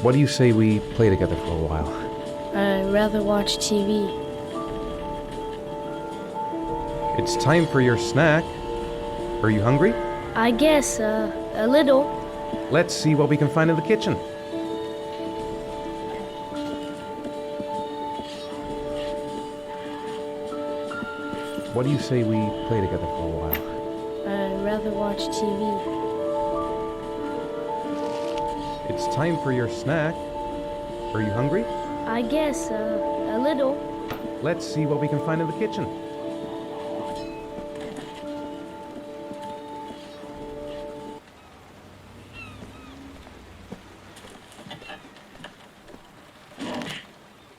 What do you say we play together for a while? I'd rather watch TV. It's time for your snack. Are you hungry? I guess, a little. Let's see what we can find in the kitchen. What do you say we play together for a while? I'd rather watch TV. It's time for your snack. Are you hungry? I guess, a little. Let's see what we can find in the kitchen.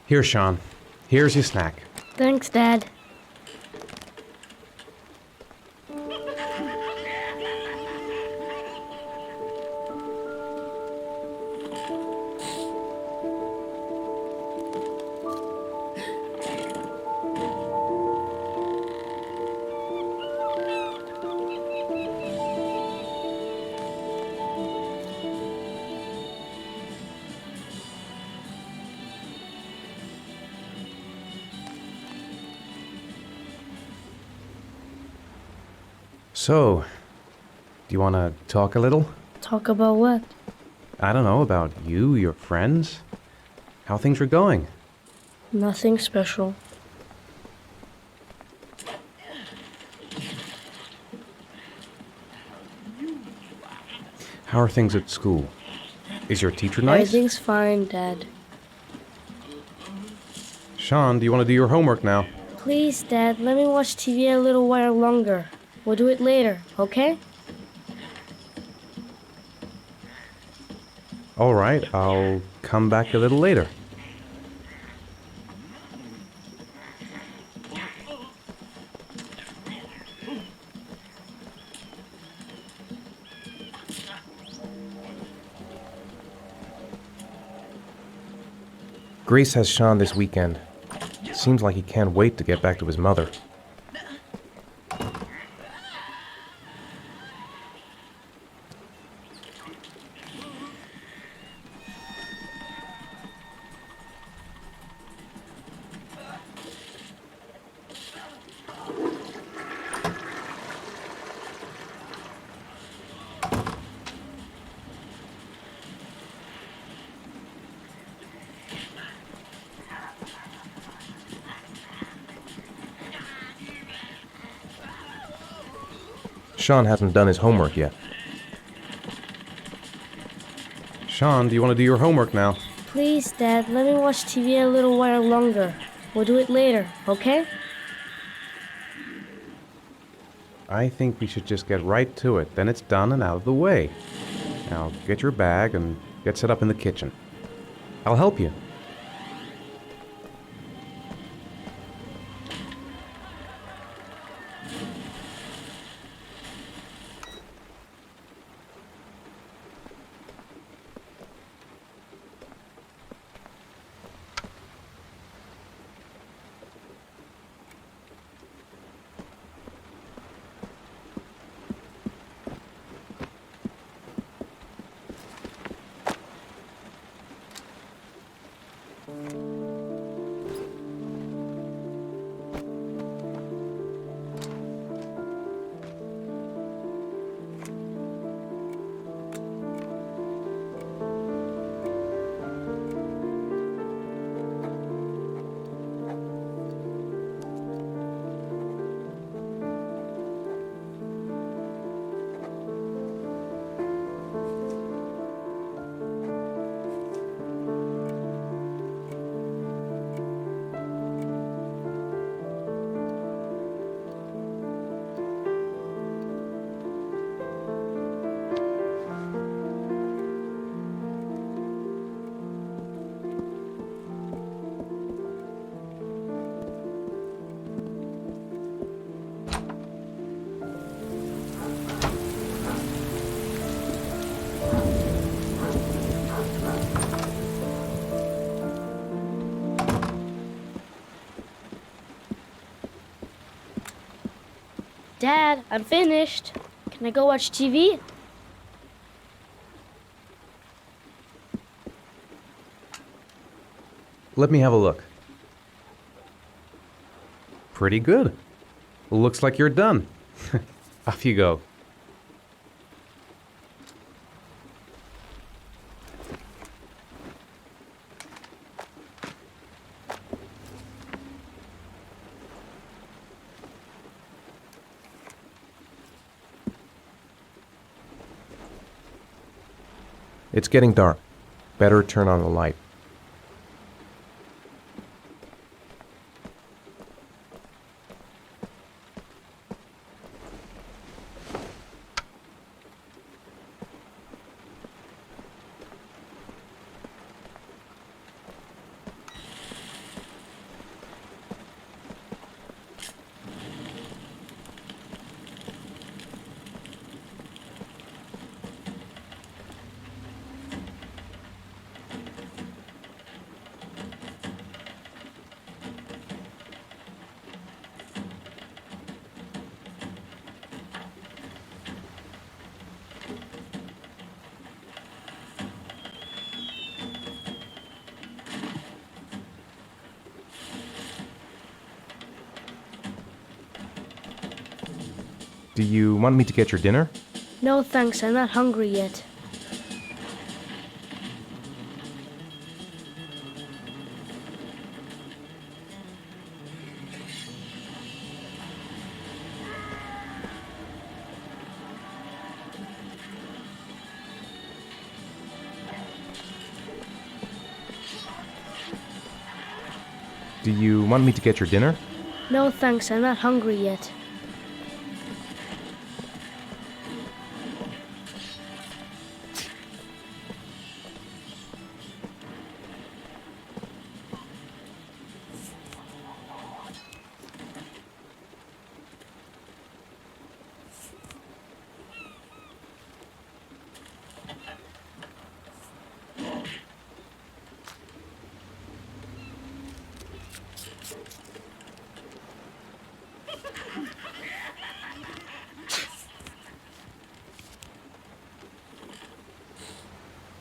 Here, Sean. Here's your snack. Thanks, Dad. So, do you want to talk a little? Talk about what? I don't know, about you, your friends, how things are going. Nothing special. How are things at school? Is your teacher nice? Everything's fine, Dad. Sean, do you want to do your homework now? Please, Dad, let me watch TV a little while longer. We'll do it later, okay? All right, I'll come back a little later. Grace has Sean this weekend. Seems like he can't wait to get back to his mother. Sean hasn't done his homework yet. Sean, do you want to do your homework now? Please, Dad, let me watch TV a little while longer. We'll do it later, okay? I think we should just get right to it. Then it's done and out of the way. Now, get your bag and get set up in the kitchen. I'll help you. Dad, I'm finished. Can I go watch TV? Let me have a look. Pretty good. Looks like you're done. Off you go. It's getting dark. Better turn on the light. Do you want me to get your dinner? No thanks, I'm not hungry yet. Do you want me to get your dinner? No thanks, I'm not hungry yet.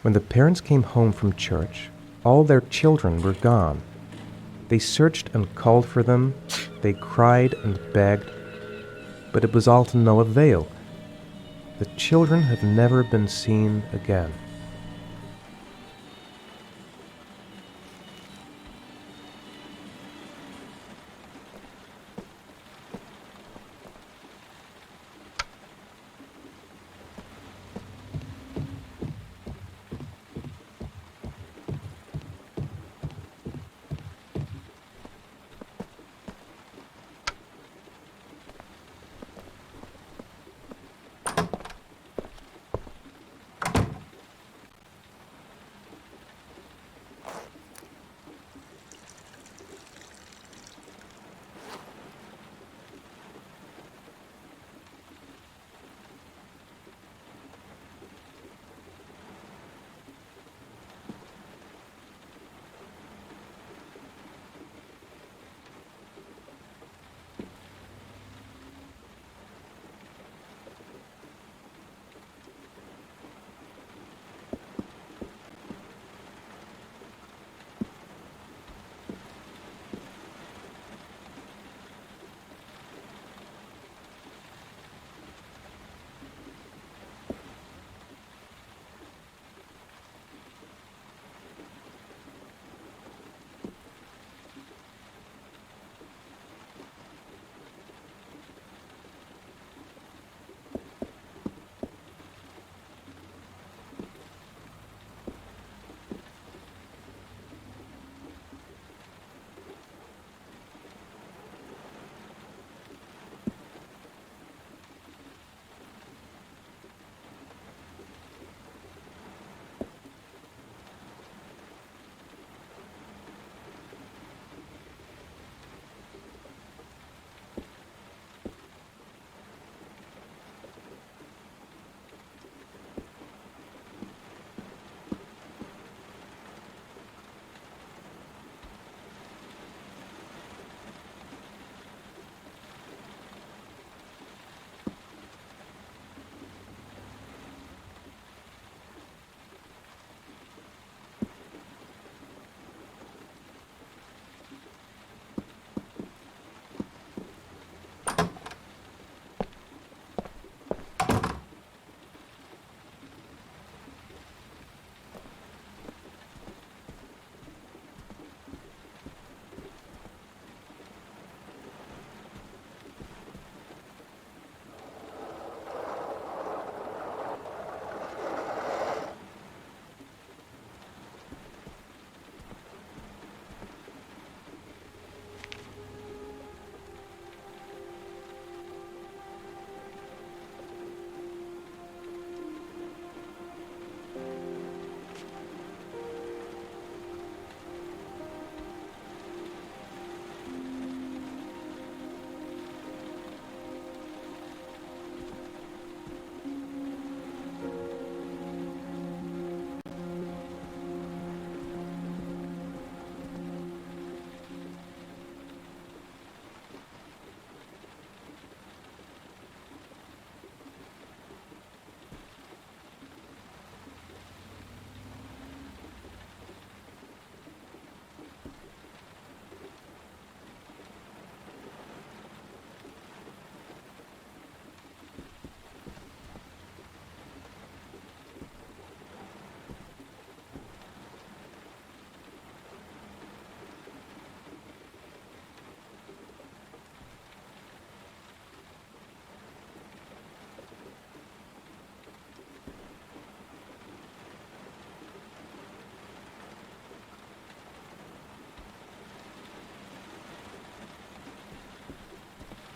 When the parents came home from church, all their children were gone. They searched and called for them, they cried and begged, but it was all to no avail. The children have never been seen again.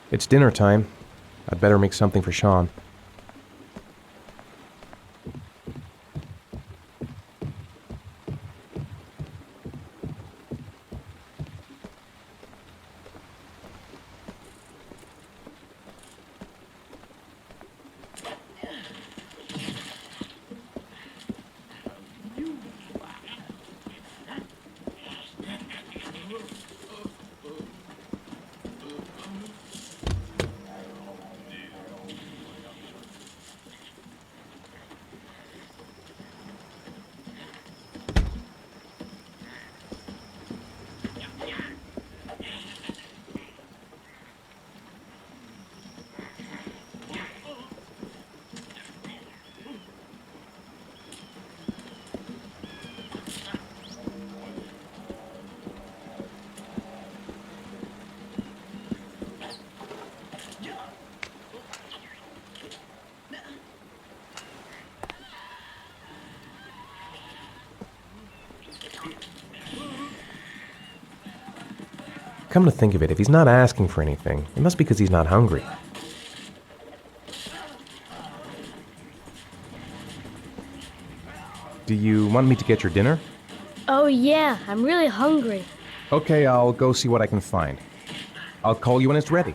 It's dinner time. I'd better make something for Sean. Come to think of it, if he's not asking for anything, it must be because he's not hungry. Do you want me to get your dinner? Oh yeah, I'm really hungry. Okay, I'll go see what I can find. I'll call you when it's ready.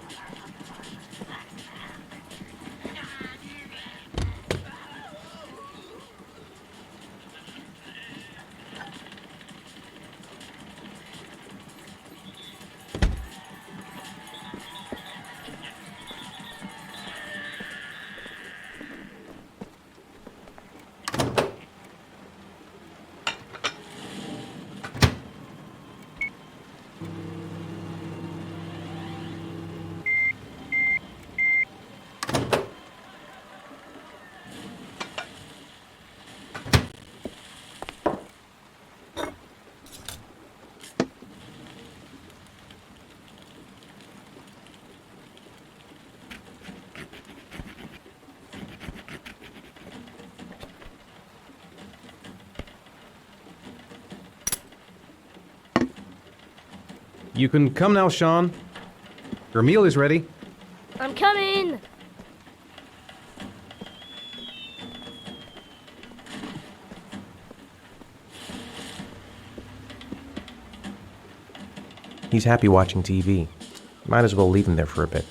You can come now, Sean. Your meal is ready. I'm coming! He's happy watching TV. Might as well leave him there for a bit.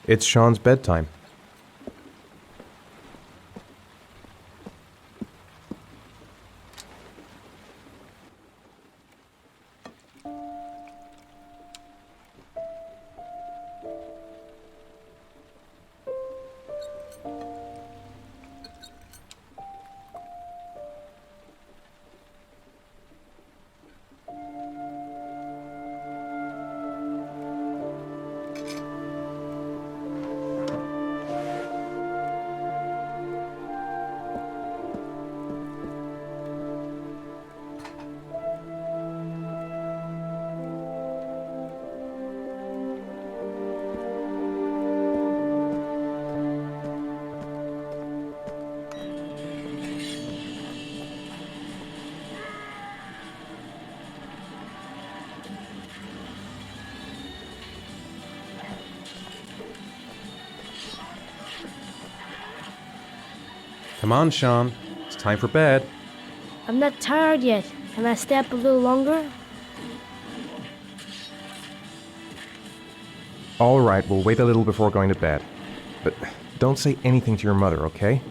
It's Sean's bedtime. Come on, Sean. It's time for bed. I'm not tired yet. Can I stay up a little longer? All right, we'll wait a little before going to bed. But don't say anything to your mother, okay?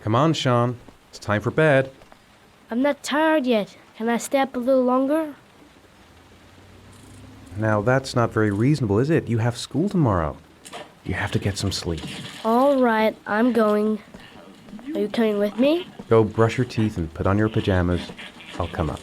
Come on, Sean. It's time for bed. I'm not tired yet. Can I stay up a little longer? Now, that's not very reasonable, is it? You have school tomorrow. You have to get some sleep. All right, I'm going. Are you coming with me? Go brush your teeth and put on your pajamas. I'll come up.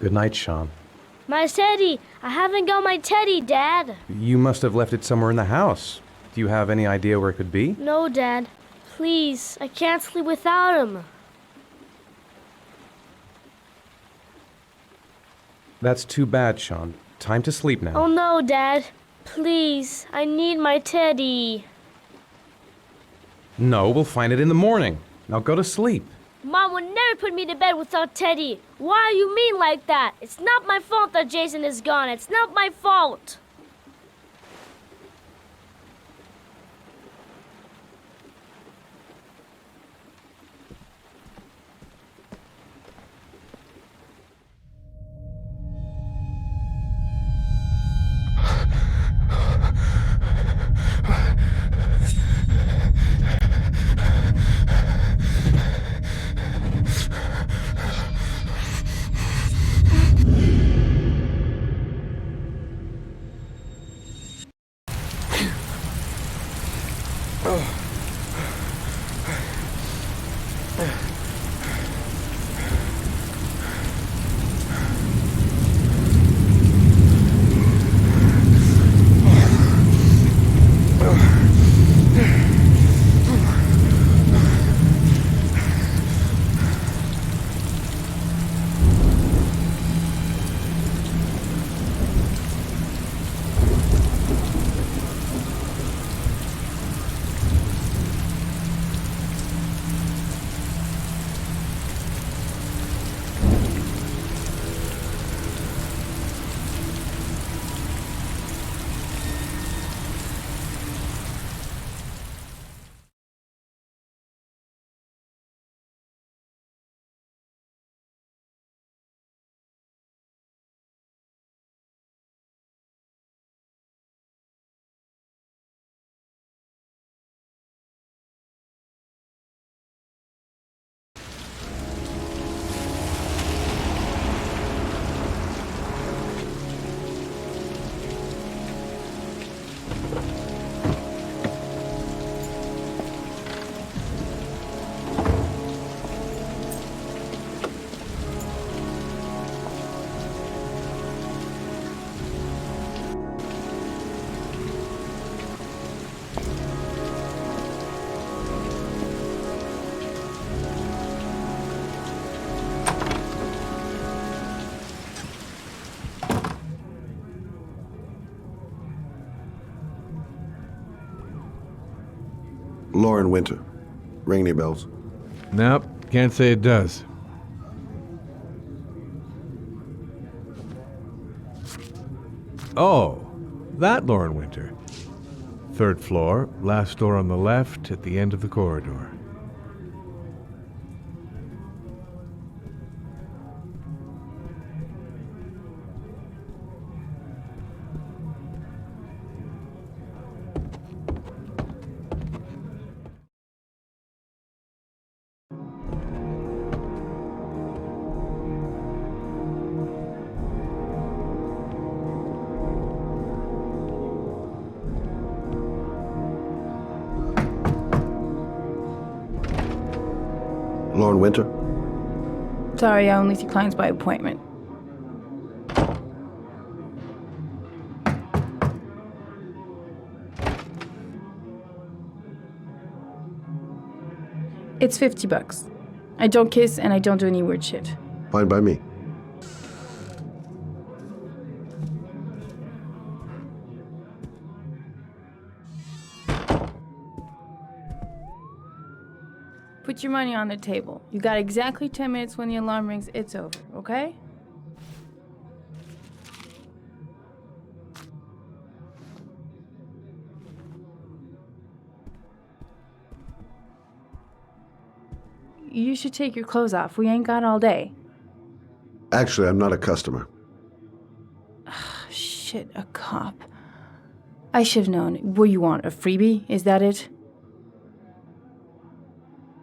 Good night, Sean. My teddy! I haven't got my teddy, Dad. You must have left it somewhere in the house. Do you have any idea where it could be? No, Dad. Please, I can't sleep without him. That's too bad, Sean. Time to sleep now. Oh no, Dad. Please, I need my teddy. No, we'll find it in the morning. Now go to sleep. Mom would never put me to bed without Teddy. Why are you mean like that? It's not my fault that Jason is gone. It's not my fault. Lauren Winter. Ring any bells? Nope, can't say it does. Oh, that Lauren Winter. Third floor, last door on the left at the end of the corridor. Lauren Winter? Sorry, I only see clients by appointment. It's $50. I don't kiss and I don't do any weird shit. Fine by me. Put your money on the table. You got exactly 10 minutes when the alarm rings. It's over, okay? You should take your clothes off. We ain't got all day. Actually, I'm not a customer. Shit, a cop. I should've known. What do you want, a freebie? Is that it?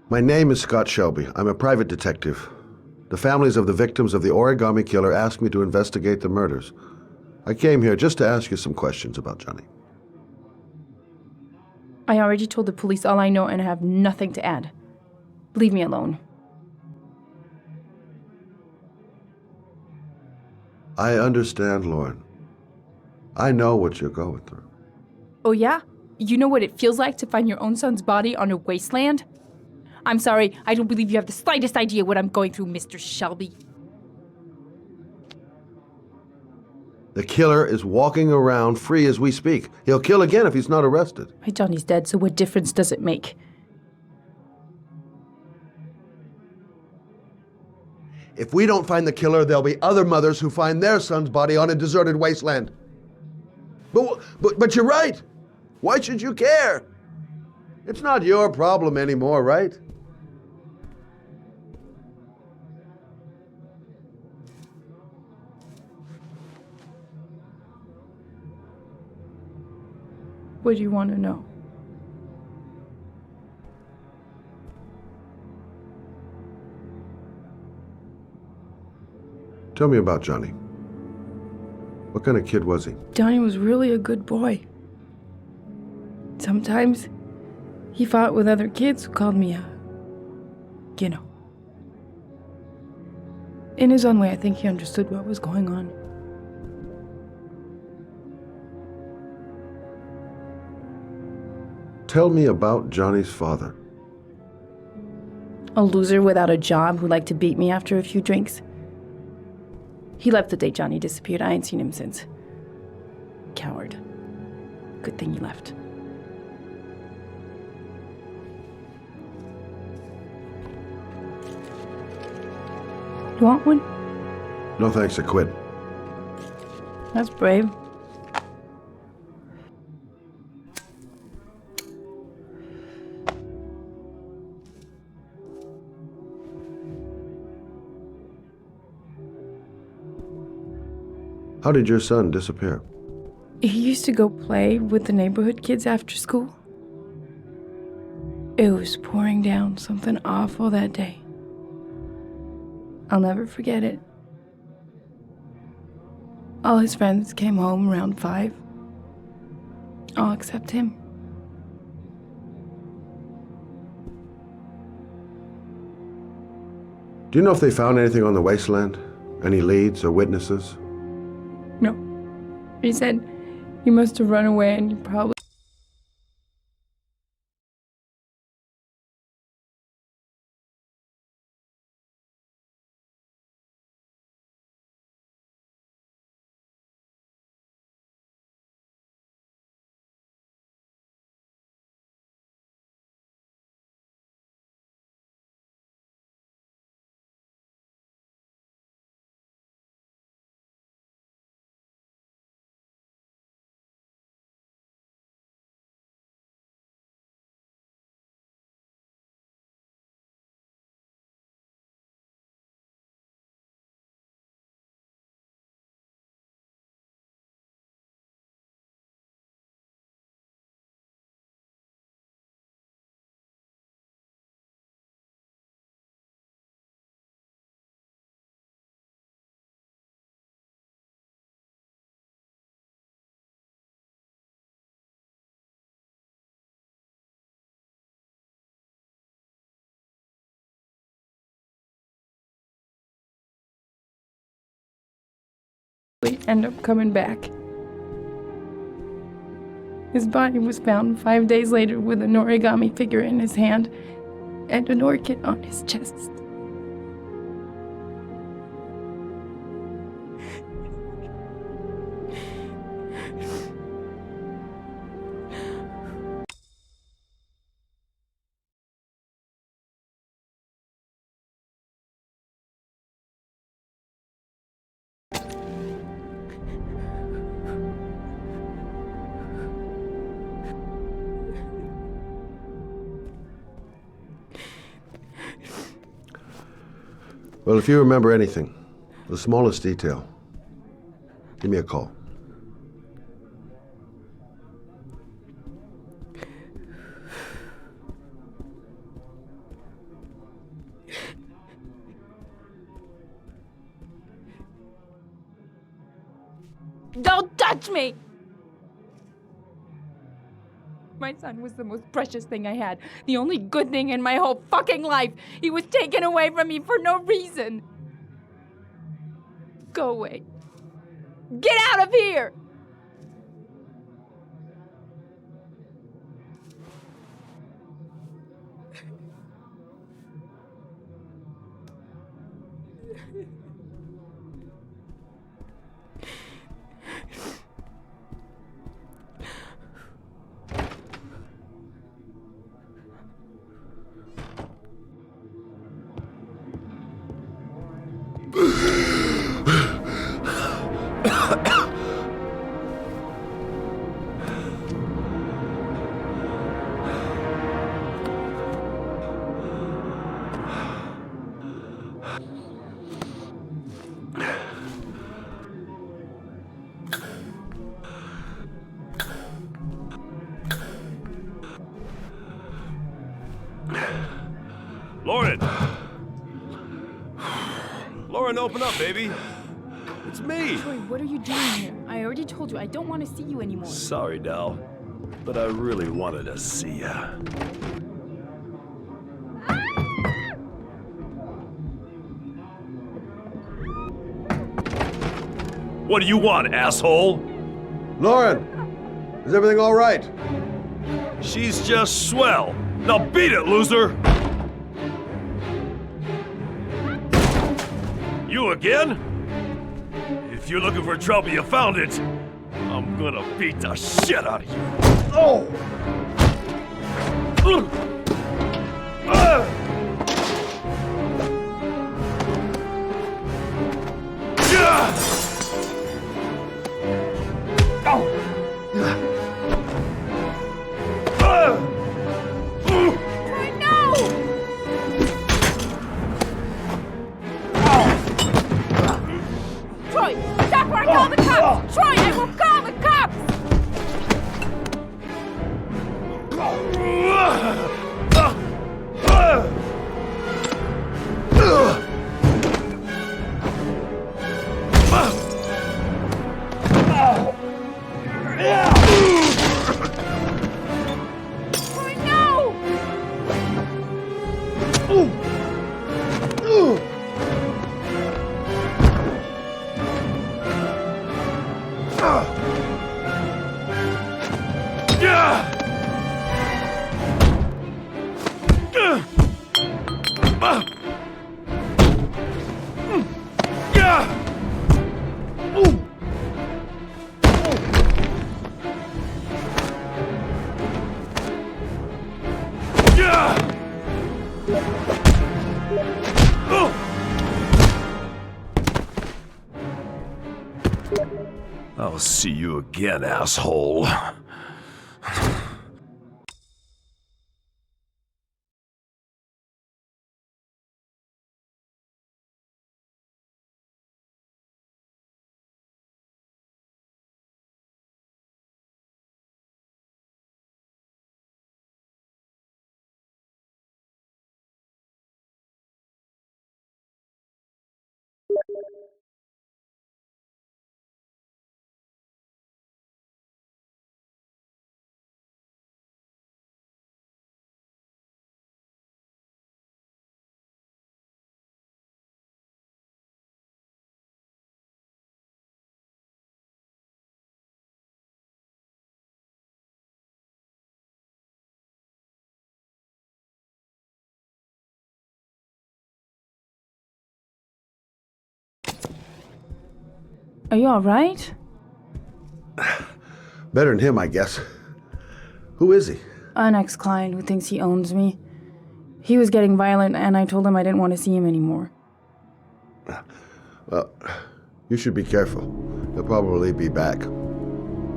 My name is Scott Shelby. I'm a private detective. The families of the victims of the origami killer asked me to investigate the murders. I came here just to ask you some questions about Johnny. I already told the police all I know and I have nothing to add. Leave me alone. I understand, Lauren. I know what you're going through. Oh yeah? You know what it feels like to find your own son's body on a wasteland? I'm sorry, I don't believe you have the slightest idea what I'm going through, Mr. Shelby. The killer is walking around free as we speak. He'll kill again if he's not arrested. My Johnny's dead, so what difference does it make? If we don't find the killer, there'll be other mothers who find their son's body on a deserted wasteland. But you're right. Why should you care? It's not your problem anymore, right? What do you want to know? Tell me about Johnny. What kind of kid was he? Johnny was really a good boy. Sometimes he fought with other kids who called me you know. In his own way, I think he understood what was going on. Tell me about Johnny's father. A loser without a job who liked to beat me after a few drinks. He left the day Johnny disappeared. I ain't seen him since. Coward. Good thing he left. You want one? No thanks, I quit. That's brave. How did your son disappear? He used to go play with the neighborhood kids after school. It was pouring down something awful that day. I'll never forget it. All his friends came home around 5. All except him. Do you know if they found anything on the wasteland? Any leads or witnesses? No. He said he must have run away and he probably end up coming back. His body was found 5 days later with an origami figure in his hand and an orchid on his chest. Well, if you remember anything, the smallest detail, give me a call. Don't touch me! My son was the most precious thing I had. The only good thing in my whole fucking life. He was taken away from me for no reason. Go away. Get out of here! Lauren! Lauren, open up, baby. It's me. Troy, what are you doing here? I already told you I don't want to see you anymore. Sorry, Dal, but I really wanted to see ya. What do you want, asshole? Lauren! Is everything all right? She's just swell. Now beat it, loser! You again? If you're looking for trouble, you found it. I'm gonna beat the shit out of you. Oh! Troy, stop or I call the cops! Troy, I will call the cops! Troy, no! I'll see you again, asshole. Are you alright? Better than him, I guess. Who is he? An ex-client who thinks he owns me. He was getting violent, and I told him I didn't want to see him anymore. Well, you should be careful. He'll probably be back.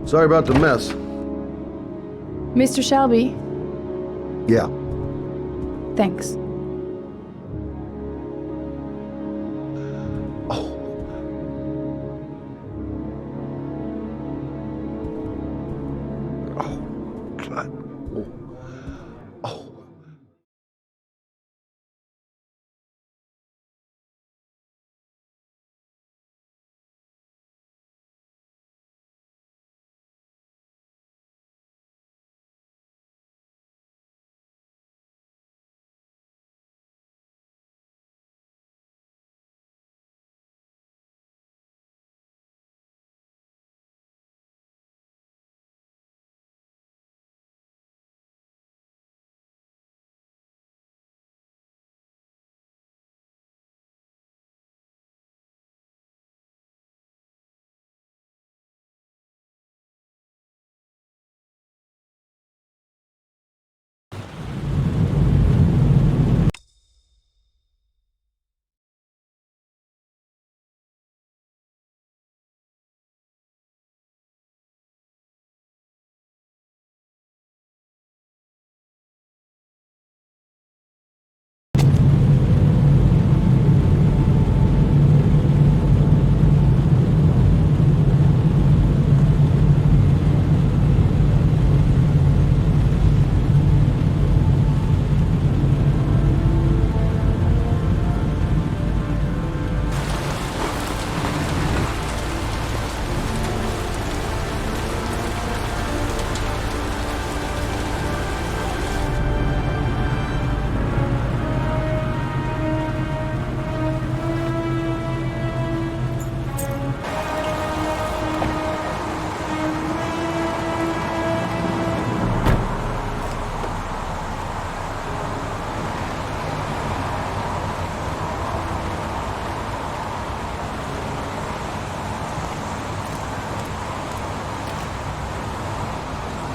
Sorry about the mess. Mr. Shelby, Yeah. thanks. God. Oh.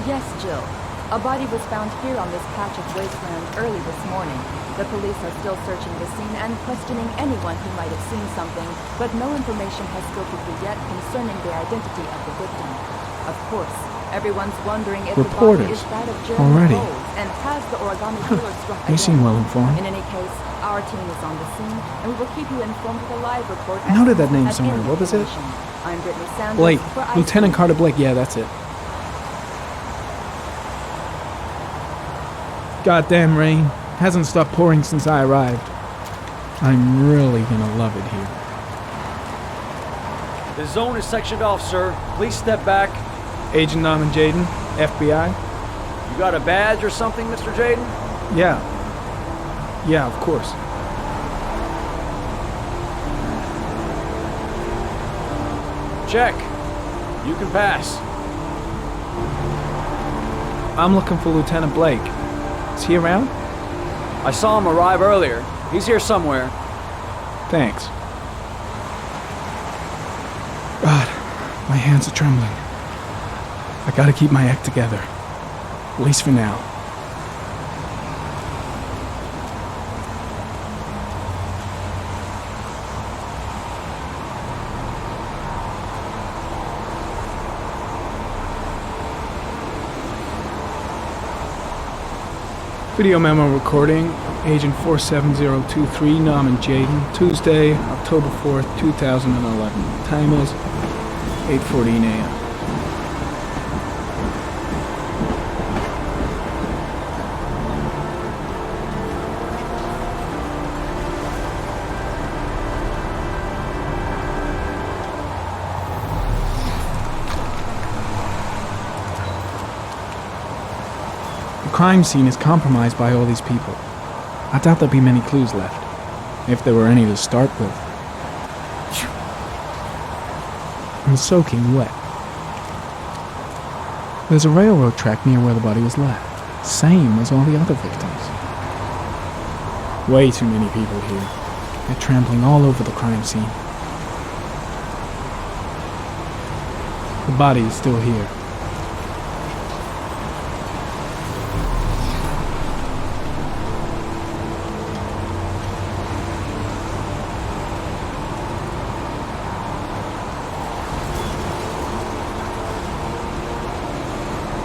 Yes, Jill. A body was found here on this patch of wasteland early this morning. The police are still searching the scene and questioning anyone who might have seen something, but no information has filtered through yet concerning the identity of the victim. Of course, everyone's wondering if the body is that of Jeremy already. Bowles, and has the origami killer struck You again. seem well informed. In any case, our team is on the scene, and we will keep you informed with a live report. I noted that name as somewhere. any What was it? information. I'm Brittany Sanders. Blake. for IC. Lieutenant Carter Blake. Yeah, that's it. Goddamn rain. Hasn't stopped pouring since I arrived. I'm really gonna love it here. The zone is sectioned off, sir. Please step back. Agent Norman Jaden, FBI? You got a badge or something, Mr. Jaden? Yeah. Yeah, of course. Check. You can pass. I'm looking for Lieutenant Blake. Is he around? I saw him arrive earlier. He's here somewhere. Thanks. God, my hands are trembling. I gotta keep my act together. At least for now. Video memo recording, Agent 47023, Norman Jaden, Tuesday, October 4th, 2011. Time is 8:14 a.m. The crime scene is compromised by all these people. I doubt there'll be many clues left, if there were any to start with. I'm soaking wet. There's a railroad track near where the body was left, same as all the other victims. Way too many people here. They're trampling all over the crime scene. The body is still here.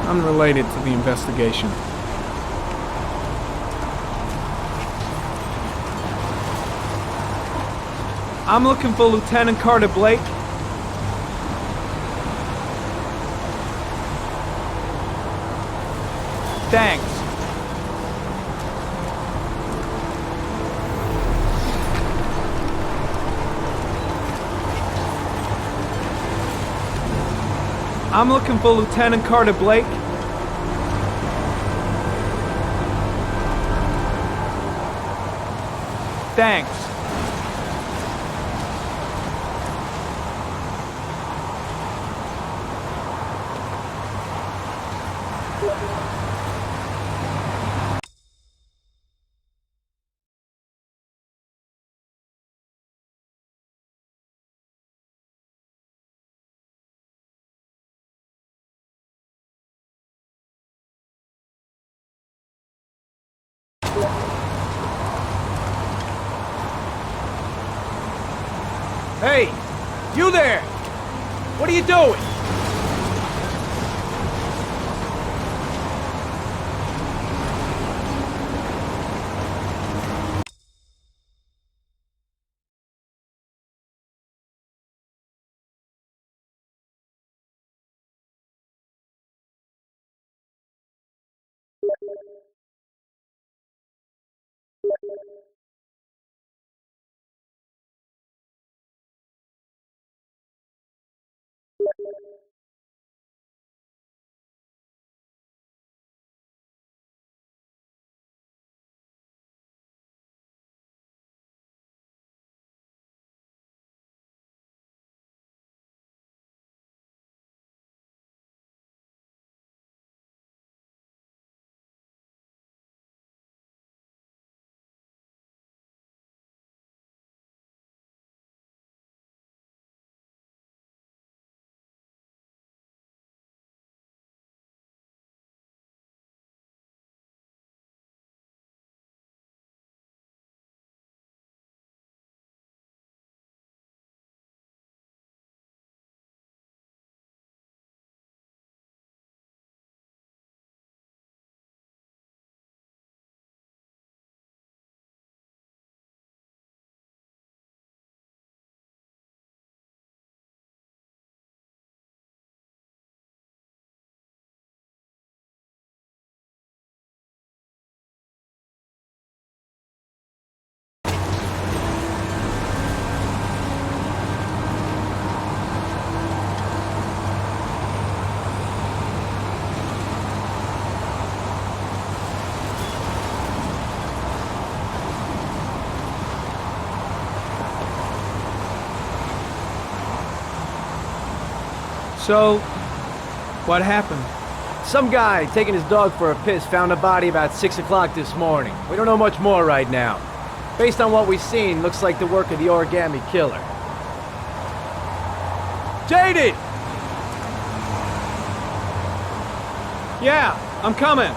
Unrelated to the investigation. I'm looking for Lieutenant Carter Blake. Thanks. I'm looking for Lieutenant Carter Blake. Thanks. Hey, you there! What are you doing? So, what happened? Some guy taking his dog for a piss found a body about 6 o'clock this morning. We don't know much more right now. Based on what we've seen, looks like the work of the origami killer. Jaded! Yeah, I'm coming.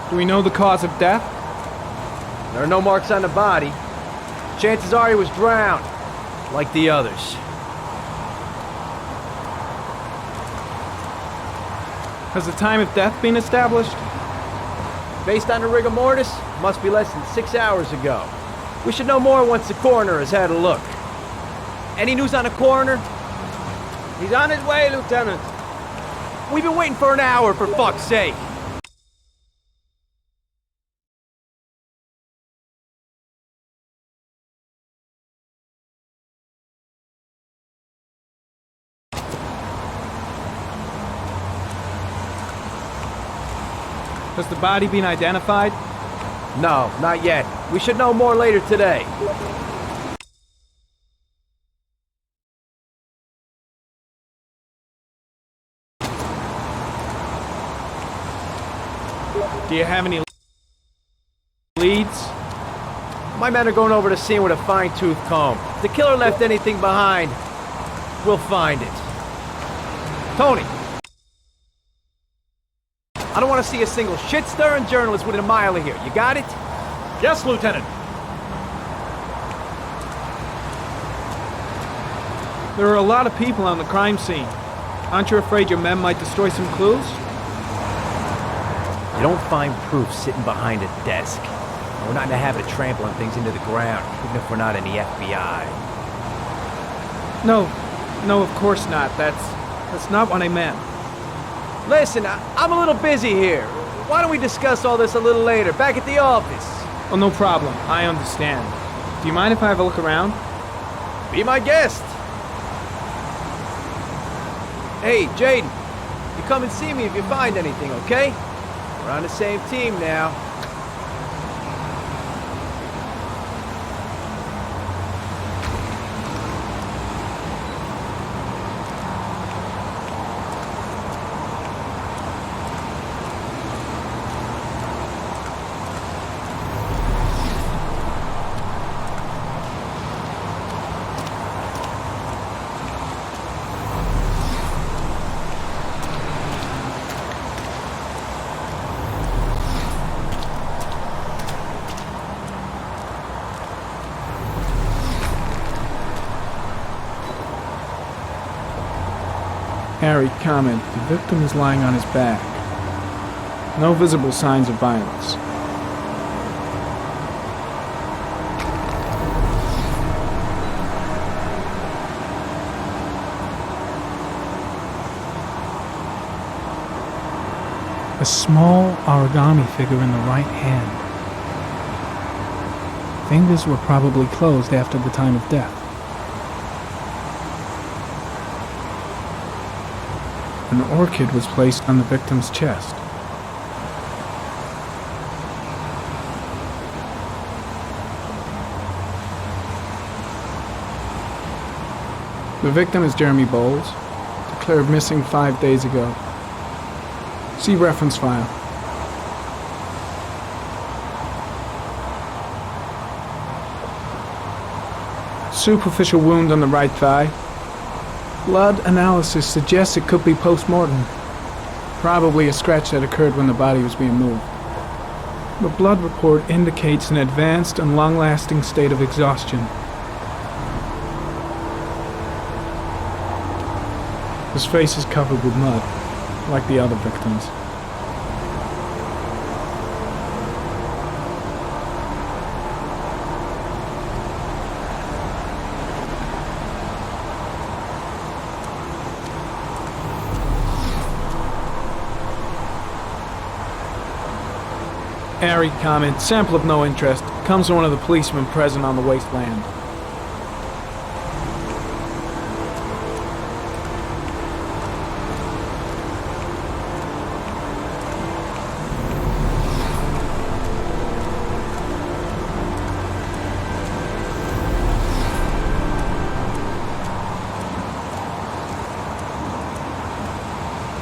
Do we know the cause of death? There are no marks on the body. Chances are he was drowned, like the others. Has the time of death been established? Based on the rigor mortis, must be less than 6 hours ago. We should know more once the coroner has had a look. Any news on the coroner? He's on his way, Lieutenant. We've been waiting for an hour, for fuck's sake. Has the body been identified? No, not yet. We should know more later today. Do you have any leads? My men are going over the scene with a fine-tooth comb. If the killer left anything behind, we'll find it. Tony! I don't want to see a single shit-stirring journalist within a mile of here. You got it? Yes, Lieutenant. There are a lot of people on the crime scene. Aren't you afraid your men might destroy some clues? You don't find proof sitting behind a desk. We're not in the habit of trampling things into the ground, even if we're not in the FBI. No, of course not. That's not what I meant. Listen, I'm a little busy here. Why don't we discuss all this a little later, back at the office? Oh, no problem. I understand. Do you mind if I have a look around? Be my guest. Hey, Jaden, you come and see me if you find anything, okay? We're on the same team now. Harry, comment. The victim is lying on his back. No visible signs of violence. A small origami figure in the right hand. Fingers were probably closed after the time of death. An orchid was placed on the victim's chest. The victim is Jeremy Bowles, declared missing 5 days ago. See reference file. Superficial wound on the right thigh. Blood analysis suggests it could be post-mortem. Probably a scratch that occurred when the body was being moved. The blood report indicates an advanced and long-lasting state of exhaustion. His face is covered with mud, like the other victims. Harry, comment, sample of no interest. Comes from one of the policemen present on the wasteland.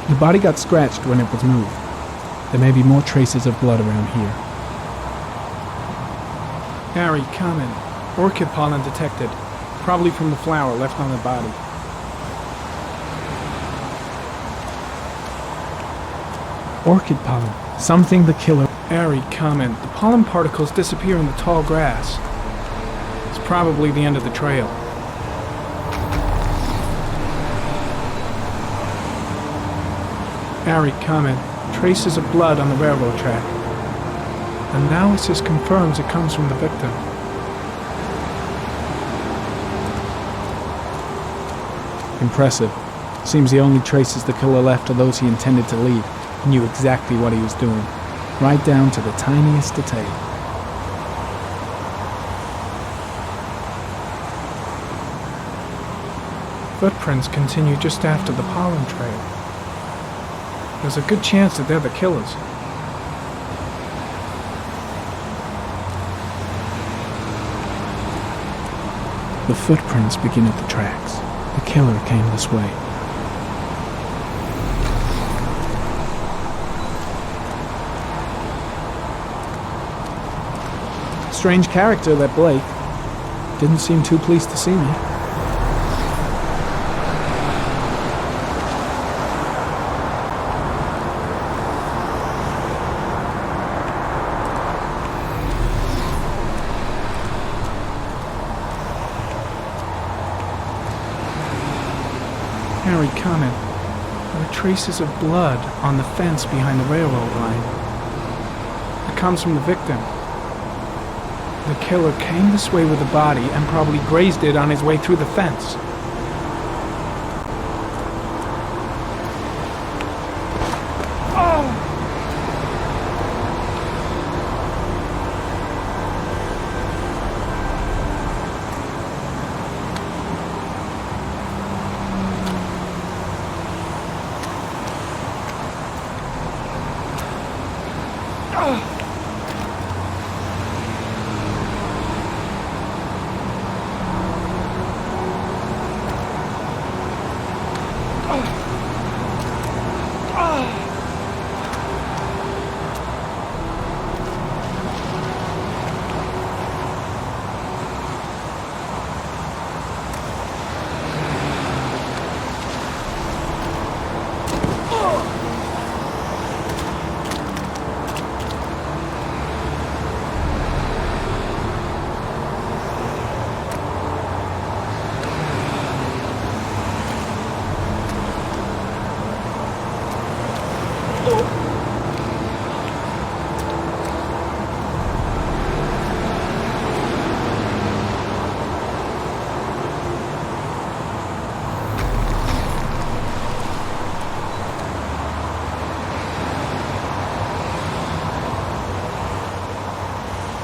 The body got scratched when it was moved. There may be more traces of blood around here. Harry, comment. Orchid pollen detected. Probably from the flower left on the body. Orchid pollen. Something the killer... Harry, comment. The pollen particles disappear in the tall grass. It's probably the end of the trail. Harry, comment. Traces of blood on the railroad track. Analysis confirms it comes from the victim. Impressive. Seems the only traces the killer left are those he intended to leave. He knew exactly what he was doing, right down to the tiniest detail. Footprints continue just after the pollen trail. There's a good chance that they're the killers. The footprints begin at the tracks. The killer came this way. Strange character, that Blake. Didn't seem too pleased to see me. Harry, comment. There are traces of blood on the fence behind the railroad line. It comes from the victim. The killer came this way with the body and probably grazed it on his way through the fence.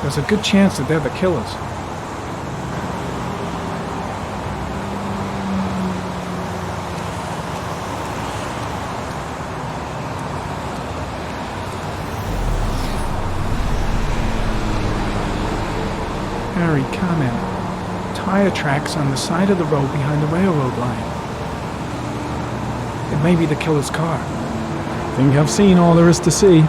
There's a good chance that they're the killers. Harry, comment. Tire tracks on the side of the road behind the railroad line. It may be the killer's car. Think I've seen all there is to see.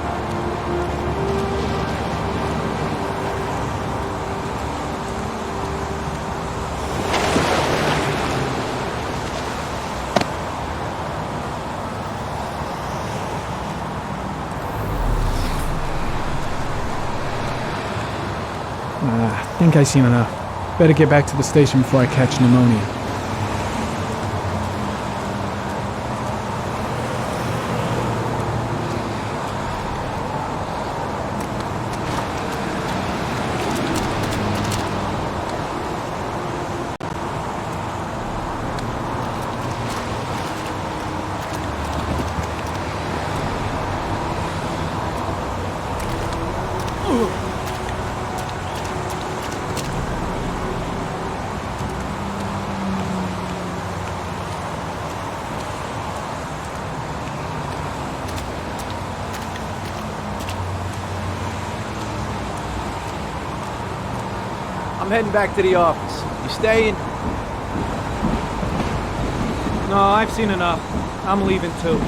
I think I've seen enough. Better get back to the station before I catch pneumonia. I'm heading back to the office. You staying? No, I've seen enough. I'm leaving too.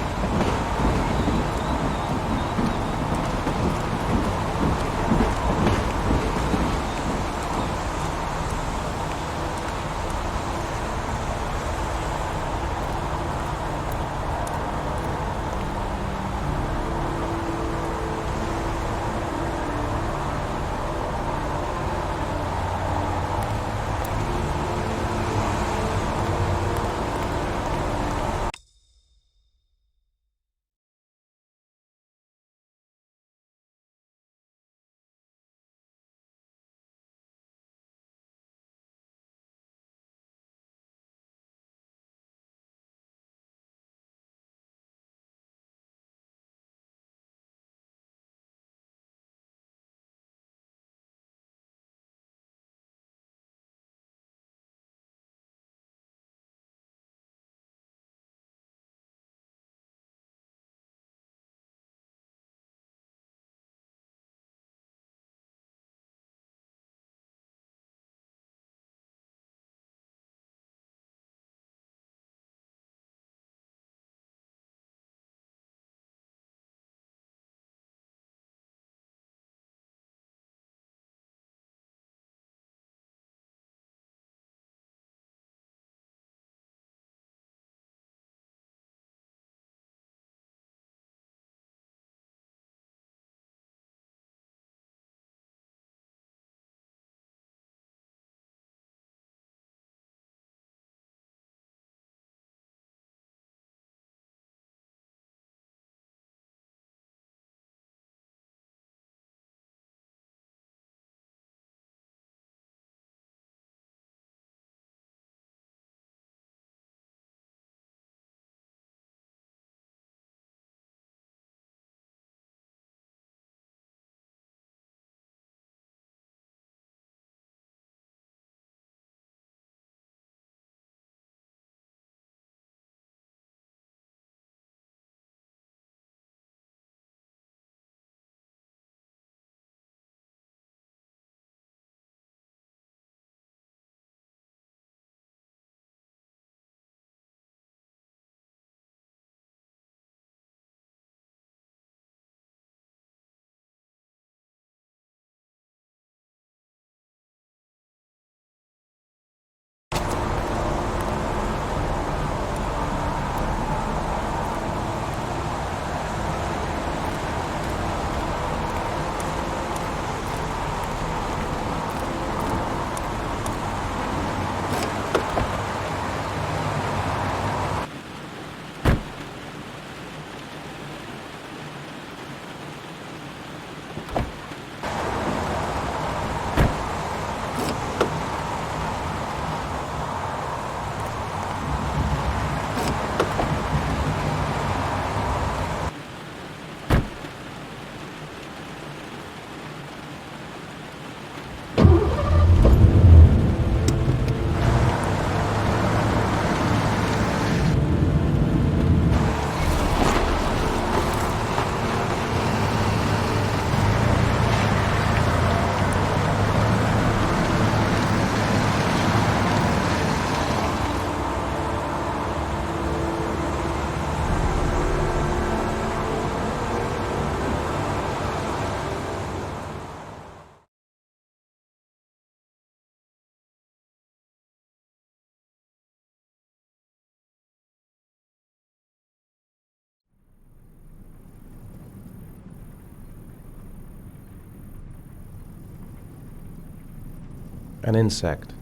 An insect.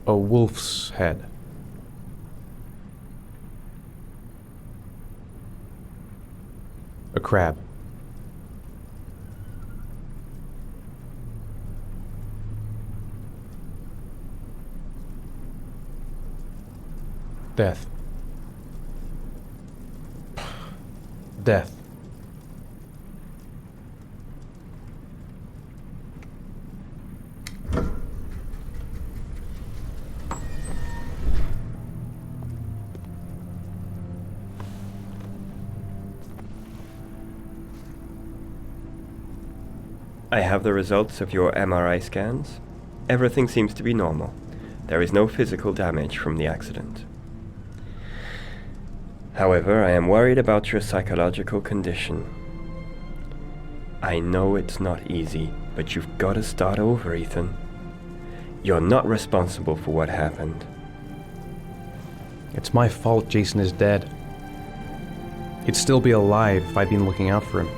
A wolf's head. A crab. Death. Death. I have the results of your MRI scans. Everything seems to be normal. There is no physical damage from the accident. However, I am worried about your psychological condition. I know it's not easy, but you've got to start over, Ethan. You're not responsible for what happened. It's my fault Jason is dead. He'd still be alive if I'd been looking out for him.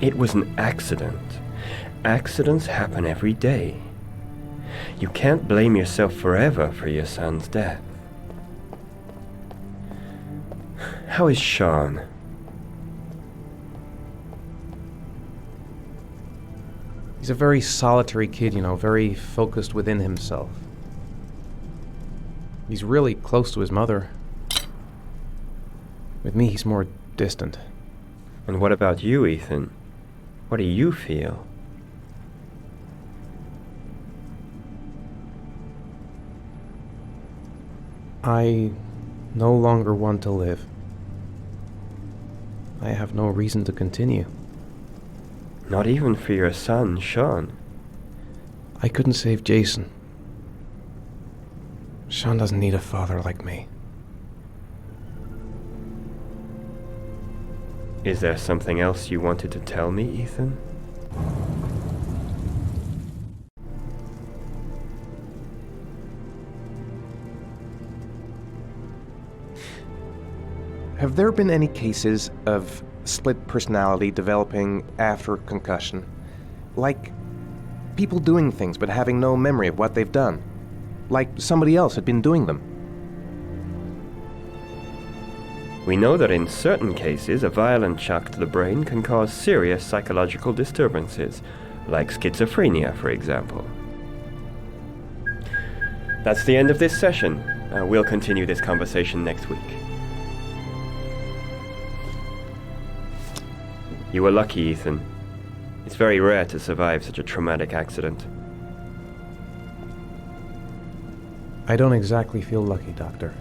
It was an accident. Accidents happen every day. You can't blame yourself forever for your son's death. How is Sean? He's a very solitary kid, very focused within himself. He's really close to his mother. With me, he's more distant. And what about you, Ethan? What do you feel? I no longer want to live. I have no reason to continue. Not even for your son, Sean. I couldn't save Jason. Sean doesn't need a father like me. Is there something else you wanted to tell me, Ethan? Have there been any cases of split personality developing after concussion? Like people doing things but having no memory of what they've done? Like somebody else had been doing them? We know that in certain cases, a violent shock to the brain can cause serious psychological disturbances, like schizophrenia, for example. That's the end of this session. We'll continue this conversation next week. You were lucky, Ethan. It's very rare to survive such a traumatic accident. I don't exactly feel lucky, Doctor.